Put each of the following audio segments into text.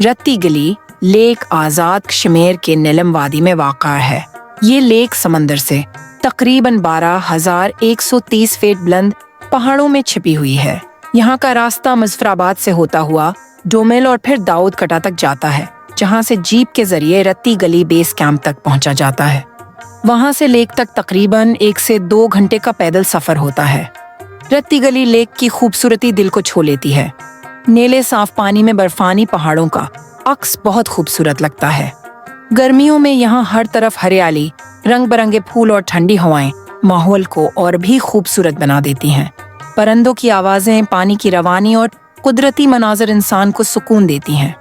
रत्ती गली लेक आज़ाद कश्मीर के नीलम वादी में वाक़ा है। ये लेक समंदर से तकरीबन 12,130 फीट बुलंद पहाड़ों में छिपी हुई है। यहाँ का रास्ता मुजफ्फराबाद से होता हुआ डोमेल और फिर दाऊद कटा तक जाता है, जहाँ से जीप के जरिए रत्ती गली बेस कैंप तक पहुँचा जाता है। वहाँ से लेक तक तकरीबन 1 से 2 घंटे का पैदल सफर होता है। रत्ती गली लेक की खूबसूरती दिल को छू लेती है। नीले साफ पानी में बर्फानी पहाड़ों का अक्स बहुत खूबसूरत लगता है। गर्मियों में यहाँ हर तरफ हरियाली, रंग बिरंगे फूल और ठंडी हवाएं माहौल को और भी खूबसूरत बना देती हैं। परिंदों की आवाजें, पानी की रवानी और कुदरती मनाजर इंसान को सुकून देती हैं।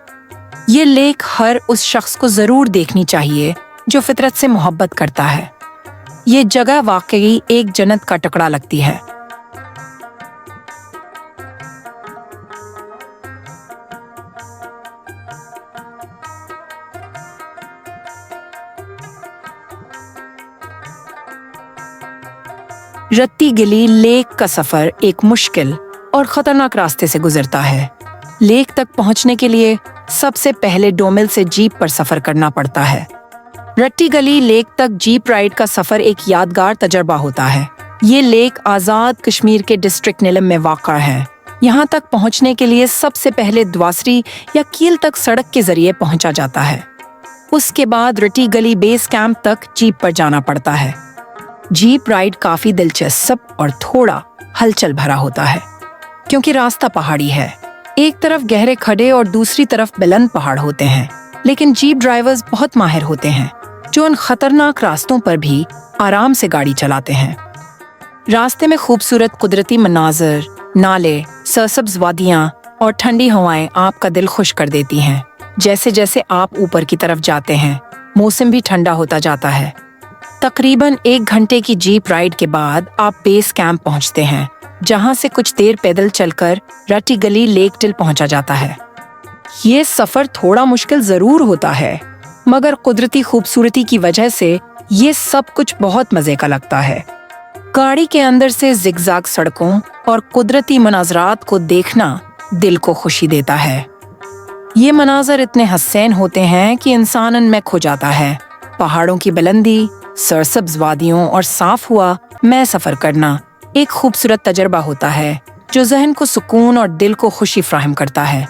ये लेक हर उस शख्स को जरूर देखनी चाहिए जो फितरत से मोहब्बत करता है। ये जगह वाकई एक जन्नत का टुकड़ा लगती है। रत्ती गली लेक का सफर एक मुश्किल और खतरनाक रास्ते से गुजरता है। लेक तक पहुंचने के लिए सबसे पहले डोमेल से जीप पर सफर करना पड़ता है। रत्ती गली लेक तक जीप राइड का सफर एक यादगार तजर्बा होता है। ये लेक आज़ाद कश्मीर के डिस्ट्रिक्ट नीलम में वाक़ा है। यहाँ तक पहुँचने के लिए सबसे पहले द्वासरी या कील तक सड़क के जरिए पहुँचा जाता है। उसके बाद रत्ती गली बेस कैंप तक जीप पर जाना पड़ता है। जीप राइड काफी दिलचस्प और थोड़ा हलचल भरा होता है, क्योंकि रास्ता पहाड़ी है। एक तरफ गहरे खड्डे और दूसरी तरफ बुलंद पहाड़ होते हैं, लेकिन जीप ड्राइवर्स बहुत माहिर होते हैं, जो उन खतरनाक रास्तों पर भी आराम से गाड़ी चलाते हैं। रास्ते में खूबसूरत कुदरती मनाजर, नाले, सरसब्ज वादियां और ठंडी हवाएं आपका दिल खुश कर देती हैं। जैसे जैसे आप ऊपर की तरफ जाते हैं, मौसम भी ठंडा होता जाता है। तकरीबन 1 घंटे की जीप राइड के बाद आप बेस कैंप पहुंचते हैं, जहां से कुछ देर पैदल चलकर रत्ती गली लेक टिल पहुंचा जाता है। ये सफर थोड़ा मुश्किल जरूर होता है, मगर कुदरती खूबसूरती की वजह से ये सब कुछ बहुत मजे का लगता है। गाड़ी के अंदर से जिगजाग सड़कों और कुदरती मनाजरात को देखना दिल को खुशी देता है। ये मनाजर इतने हसीन होते हैं कि इंसान इनमें खो जाता है। पहाड़ों की बुलंदी, सरसब्ज वादियों और साफ हुआ में सफर करना एक खूबसूरत तजर्बा होता है, जो जहन को सुकून और दिल को खुशी फराहम करता है।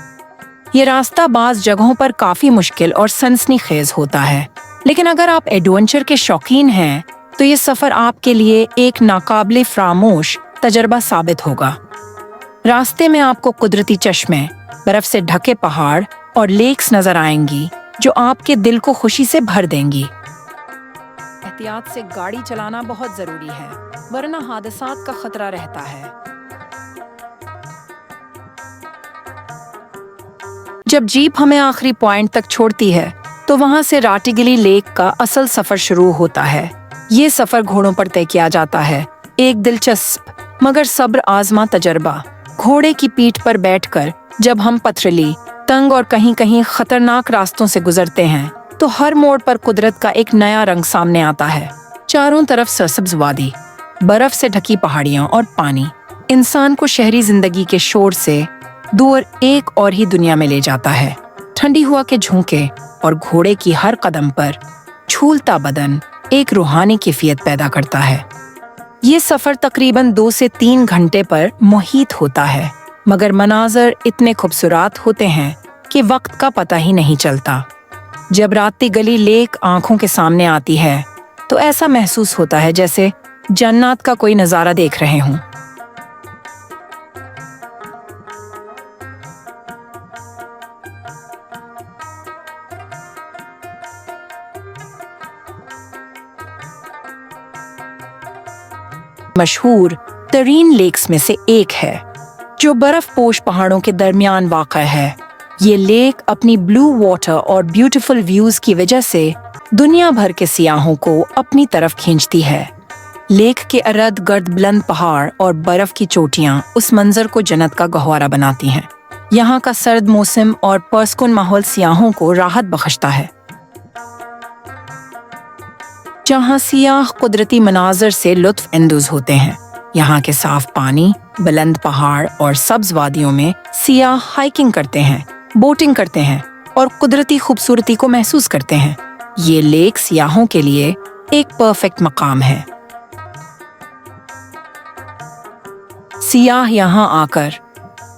ये रास्ता बाज जगहों पर काफी मुश्किल और सनसनीखेज होता है, लेकिन अगर आप एडवेंचर के शौकीन हैं तो ये सफर आपके लिए एक नाकाबिले फरामोश तजर्बा साबित होगा। रास्ते में आपको कुदरती चश्मे, बर्फ से ढके पहाड़ और लेक्स नजर आएंगी, जो आपके दिल को खुशी से भर देंगी। एहतियात से गाड़ी चलाना बहुत जरूरी है, वरना हादसात का खतरा रहता है। जब जीप हमें आखिरी पॉइंट तक छोड़ती है, तो वहां से रत्ती गली लेक का असल सफर शुरू होता है। ये सफर घोड़ों पर तय किया जाता है, एक दिलचस्प मगर सब्र आजमा तजर्बा। घोड़े की पीठ पर बैठकर जब हम पथरीली, तंग और कहीं कहीं खतरनाक रास्तों से गुजरते हैं, तो हर मोड़ पर कुदरत का एक नया रंग सामने आता है। चारों तरफ सरसब्ज वादी, बर्फ से ढकी पहाड़ियां और पानी इंसान को शहरी जिंदगी के शोर से दूर एक और ही दुनिया में ले जाता है। ठंडी हवा के झोंके और घोड़े की हर कदम पर झूलता बदन एक रूहानी कैफियत पैदा करता है। ये सफर तकरीबन 2 से 3 घंटे पर मुहित होता है, मगर मनाजर इतने खूबसूरत होते हैं कि वक्त का पता ही नहीं चलता। जब रत्ती गली लेक आंखों के सामने आती है, तो ऐसा महसूस होता है जैसे जन्नत का कोई नजारा देख रहे हों। मशहूर तरीन लेक्स में से एक है, जो बर्फ पोश पहाड़ों के दरमियान वाक़ा है। ये लेक अपनी ब्लू वाटर और ब्यूटीफुल व्यूज की वजह से दुनिया भर के सियाहों को अपनी तरफ खींचती है। लेक के इर्द गिर्द बुलंद पहाड़ और बर्फ की चोटियां उस मंजर को जन्नत का गहवारा बनाती हैं। यहाँ का सर्द मौसम और पुरसुकून माहौल सियाहों को राहत बख्शता है। जहाँ सियाह कुदरती मनाजर से लुत्फ अंदोज होते हैं। यहाँ के साफ पानी, बुलंद पहाड़ और सब्ज वादियों में सियाह हाइकिंग करते हैं, बोटिंग करते हैं और कुदरती खूबसूरती को महसूस करते हैं। ये लेक सियाहों के लिए एक परफेक्ट मकाम है। सियाह यहाँ आकर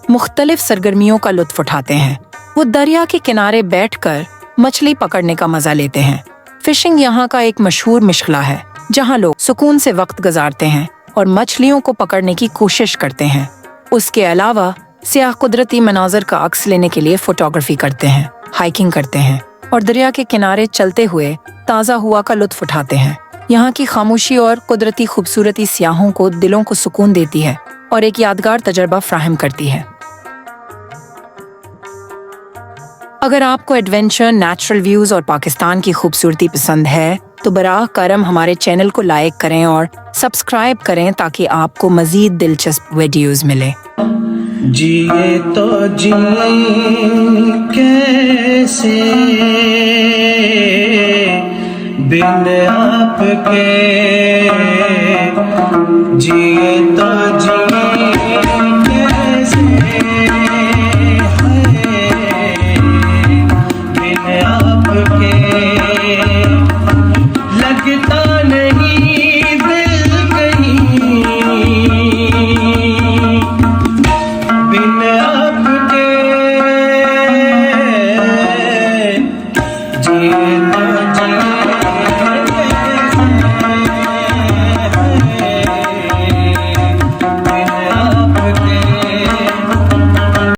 मुख्तलिफ सरगर्मियों का लुत्फ उठाते हैं। वो दरिया के किनारे बैठकर मछली पकड़ने का मजा लेते हैं। फिशिंग यहाँ का एक मशहूर मशगला है, जहाँ लोग सुकून से वक्त गुजारते हैं और मछलियों को पकड़ने की कोशिश करते हैं। उसके अलावा सियाह कुदरती मनाजर का अक्स लेने के लिए फोटोग्राफी करते हैं, हाइकिंग करते हैं और दरिया के किनारे चलते हुए ताज़ा हवा का लुत्फ उठाते हैं। यहाँ की खामोशी और कुदरती खूबसूरती सियाहों को दिलों को सुकून देती है और एक यादगार तजर्बा फ्राहम करती है। अगर आपको एडवेंचर, नेचुरल व्यूज और पाकिस्तान की खूबसूरती पसंद है तो बराह करम हमारे चैनल को लाइक करें और सब्सक्राइब करें ताकि आपको मजीद दिलचस्प वीडियोस मिले। जिए तो जिए कैसे बिन आपके, जिए तो जिए कैसे बिन आपके, लगता नहीं दिल कहीं बिन आपके, जिए तो जिए